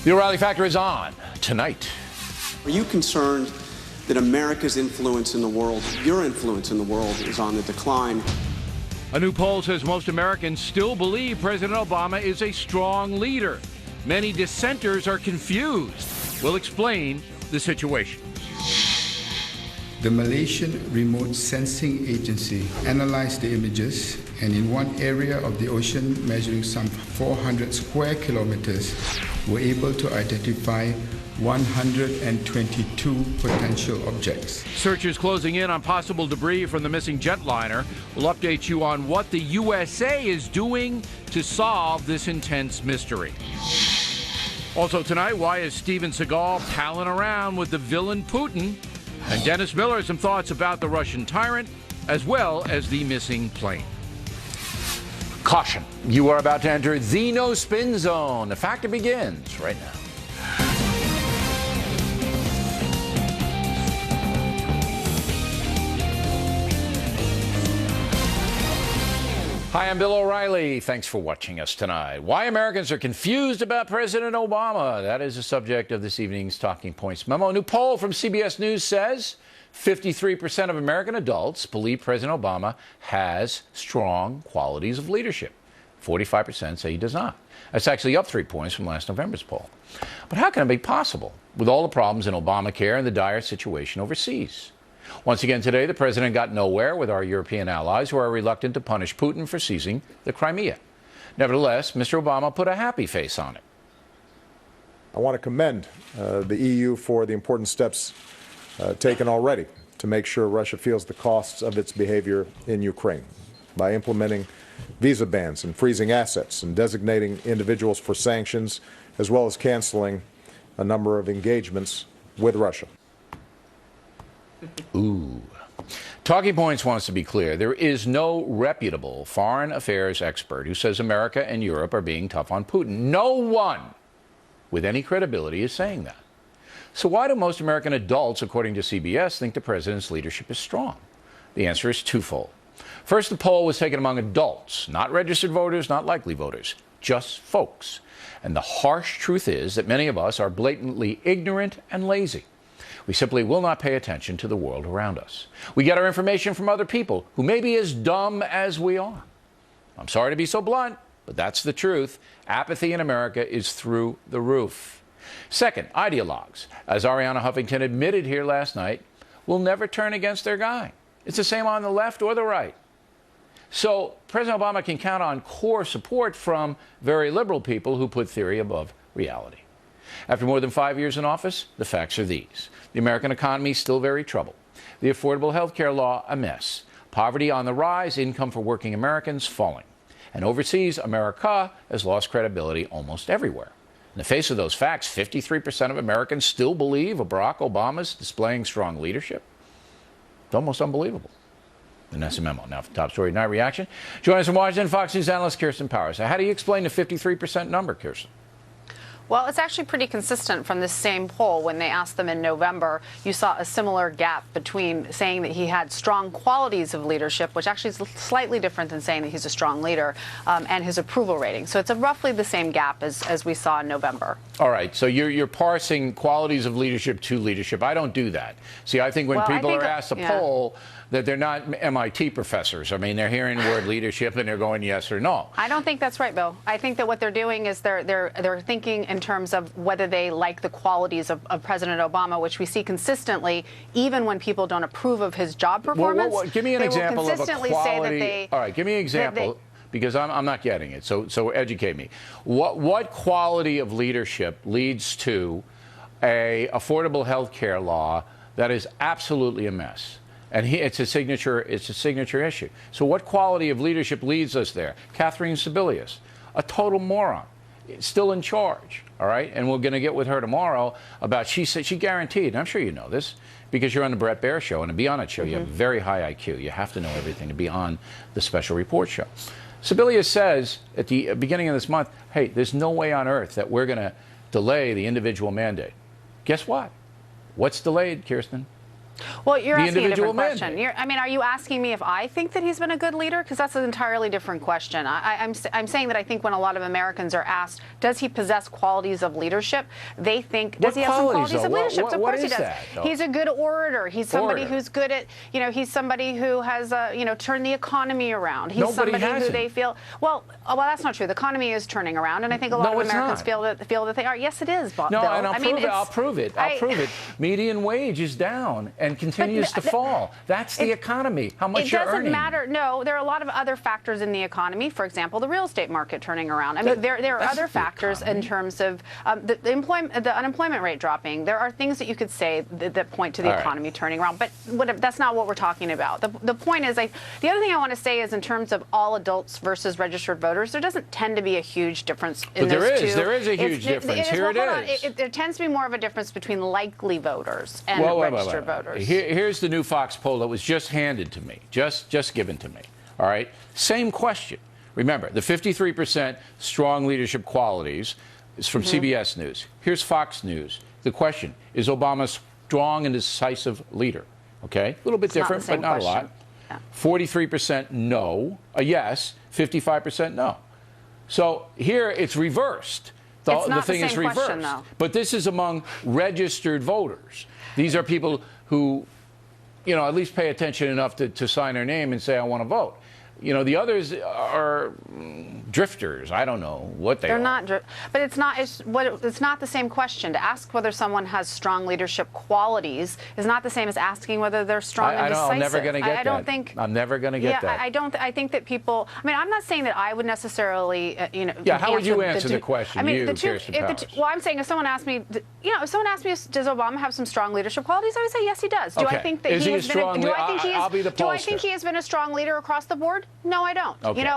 The O'Reilly Factor is on tonight. Are you concerned that America's influence in the world, your influence in the world, is on the decline? A new poll says most Americans still believe President Obama is a strong leader. Many dissenters are confused. We'll explain the situation. The Malaysian Remote Sensing Agency analyzed the images, and in one area of the ocean measuring some 400 square kilometers, were able to identify 122 potential objects. Searchers closing in on possible debris from the missing jetliner. We'll update you on what the USA is doing to solve this intense mystery. Also tonight, why is Steven Seagal palling around with the villain Putin? And Dennis Miller, some thoughts about the Russian tyrant, as well as the missing plane. Caution, you are about to enter the no spin zone. The factor begins right now. Hi, I'm Bill O'Reilly. Thanks for watching us tonight. Why Americans are confused about President Obama. That is the subject of this evening's Talking Points memo. A new poll from CBS News says 53% of American adults believe President Obama has strong qualities of leadership. 45% say he does not. That's actually up 3 points from last November's poll. But how can it be possible with all the problems in Obamacare and the dire situation overseas? Once again today, the president got nowhere with our European allies who are reluctant to punish Putin for seizing the Crimea. Nevertheless, Mr. Obama put a happy face on it. I want to commend the EU for the important steps taken already to make sure Russia feels the costs of its behavior in Ukraine by implementing visa bans and freezing assets and designating individuals for sanctions, as well as canceling a number of engagements with Russia. Ooh. Talking Points wants to be clear. There is no reputable foreign affairs expert who says America and Europe are being tough on Putin. No one with any credibility is saying that. So why do most American adults, according to CBS, think the president's leadership is strong? The answer is twofold. First, the poll was taken among adults, not registered voters, not likely voters, just folks. And the harsh truth is that many of us are blatantly ignorant and lazy. We simply will not pay attention to the world around us. We get our information from other people who may be as dumb as we are. I'm sorry to be so blunt, but that's the truth. Apathy in America is through the roof. Second, ideologues, as Arianna Huffington admitted here last night, will never turn against their guy. It's the same on the left or the right. So President Obama can count on core support from very liberal people who put theory above reality. After more than 5 years in office, the facts are these. The American economy is still very troubled. The Affordable Health Care Law, a mess. Poverty on the rise, income for working Americans falling. And overseas, America has lost credibility almost everywhere. In the face of those facts, 53% of Americans still believe Barack Obama's displaying strong leadership. It's almost unbelievable. And that's a memo. Now, for top story tonight reaction. Joining us from Washington, Fox News analyst Kirsten Powers. How do you explain the 53% number, Kirsten? Well, it's actually pretty consistent from this same poll. When they asked them in November, you saw a similar gap between saying that he had strong qualities of leadership, which actually is slightly different than saying that he's a strong leader, and his approval rating. So it's roughly the same gap as we saw in November. All right. So you're parsing qualities of leadership to leadership. I don't do that. See, I think when people are asked to poll, that they're not MIT professors. I mean, they're hearing the word leadership and they're going yes or no. I don't think that's right, Bill. I think that what they're doing is they're thinking in terms of whether they like the qualities of President Obama, which we see consistently, even when people don't approve of his job performance. Well, give me an example of a quality. Say that they, all right, give me an example. Because I'm not getting it, so educate me. What quality of leadership leads to a affordable health care law that is absolutely a mess? And it's a signature issue. So what quality of leadership leads us there? Catherine Sebelius, a total moron, still in charge. All right, and we're going to get with her tomorrow about. She said she guaranteed. And I'm sure you know this because you're on the Bret Baier show, and to be on that show, you have a very high IQ. You have to know everything to be on the special report show. Sebelius says at the beginning of this month, hey, there's no way on earth that we're going to delay the individual mandate. Guess what? What's delayed, Kirsten? Well, you're the asking a individual different question. mandate. I mean, are you asking me if I think that he's been a good leader? Because that's an entirely different question. I'm saying that I think when a lot of Americans are asked, does he possess qualities of leadership? They think, does he have some qualities of leadership? Of course he does. He's a good orator. He's somebody who's good at, he's somebody who has, turned the economy around. He's somebody who they feel, well, that's not true. The economy is turning around, and I think a lot of Americans feel that they are. Yes, it is, Bill. No, and I'll prove it. I'll prove it. Median wage is down and continues to fall. That's the economy. How much you're earning. It doesn't matter. No, there are a lot of other factors in the economy. For example, the real estate market turning around. I mean, there are other factors in terms of the unemployment rate dropping. There are things that you could say that point to the economy turning around. But that's not what we're talking about. The point is, the other thing I want to say is in terms of all adults versus registered voters, there doesn't tend to be a huge difference in those two. There is a huge difference. Here it is. There tends to be more of a difference between likely voters and registered voters. Here's the new Fox poll that was just handed to me, just given to me. All right, same question. Remember, the 53% strong leadership qualities is from CBS News. Here's Fox News. The question, is Obama a strong and decisive leader? Okay, a little bit different, but not a lot. 43% no, a yes, 55% no. So here it's reversed. The thing is reversed. Question, though. But this is among registered voters. These are people who, at least pay attention enough to sign their name and say, I want to vote. The others are drifters. I don't know what they are. They're not, but it's not the same question. To ask whether someone has strong leadership qualities is not the same as asking whether they're strong and decisive. I'm never going to get that. I don't think. I'm never going to get that. I think that people. I mean, I'm not saying that I would necessarily, Yeah. How would you answer the question? I mean, Kirsten Powers. well, I'm saying if someone asked me, if someone asked me, does Obama have some strong leadership qualities? I would say yes, he does. Do I think that he has been? Do I think he has been a strong leader across the board? No, I don't. Okay.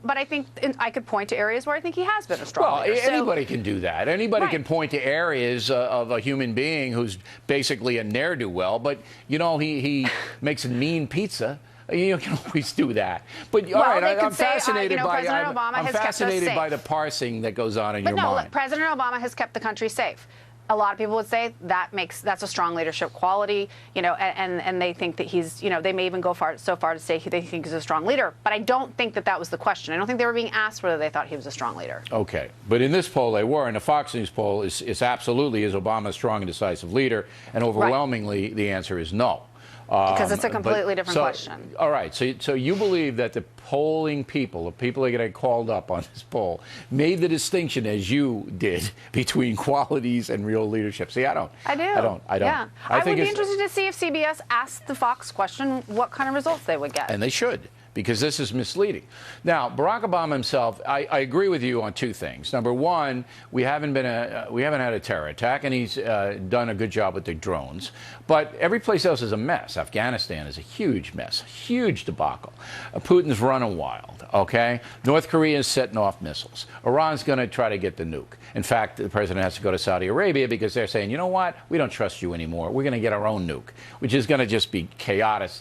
But I think I could point to areas where I think he has been a strong leader. Well, anybody can do that. Anybody can point to areas of a human being who's basically a ne'er-do-well, but, he makes a mean pizza. You can always do that. But all right, I'm fascinated by the parsing that goes on in your mind. But no, President Obama has kept the country safe. A lot of people would say that's a strong leadership quality, and they think that he's, they may even go so far to say they think he's a strong leader. But I don't think that was the question. I don't think they were being asked whether they thought he was a strong leader. Okay, but in this poll they were, and the Fox News poll is absolutely, is Obama a strong and decisive leader? And overwhelmingly the answer is no. Because it's a completely different question. All right, so you believe that the polling people, the people that get called up on this poll, made the distinction, as you did, between qualities and real leadership. See, I don't. I do. I don't. Yeah. I would be interested to see if CBS asked the Fox question what kind of results they would get. And they should, because this is misleading. Now, Barack Obama himself, I agree with you on two things. Number one, we haven't had a terror attack, and he's done a good job with the drones. But every place else is a mess. Afghanistan is a huge mess, a huge debacle. Putin's running wild, okay? North Korea is setting off missiles. Iran's going to try to get the nuke. In fact, the president has to go to Saudi Arabia because they're saying, you know what, we don't trust you anymore. We're going to get our own nuke, which is going to just be chaotic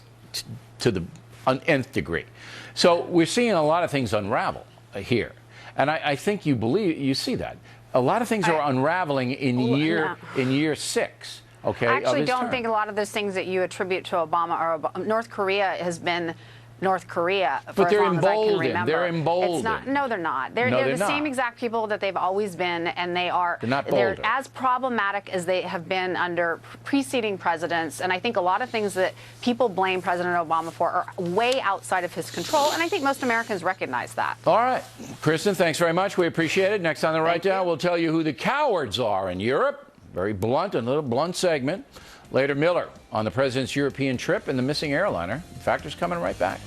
to the nth degree. So we're seeing a lot of things unravel here. And I think you see that. A lot of things are unraveling in year 6. Okay, I actually don't think a lot of those things that you attribute to Obama are North Korea has been North Korea for as long as I can remember. They're emboldened. No, they're not. They're the same exact people that they've always been, and they're as problematic as they have been under preceding presidents. And I think a lot of things that people blame President Obama for are way outside of his control, and I think most Americans recognize that. All right. Kristen, thanks very much. We appreciate it. Next on The Write Down, we'll tell you who the cowards are in Europe. Very blunt, a little blunt segment. Later, Miller on the president's European trip and the missing airliner. Factors coming right back.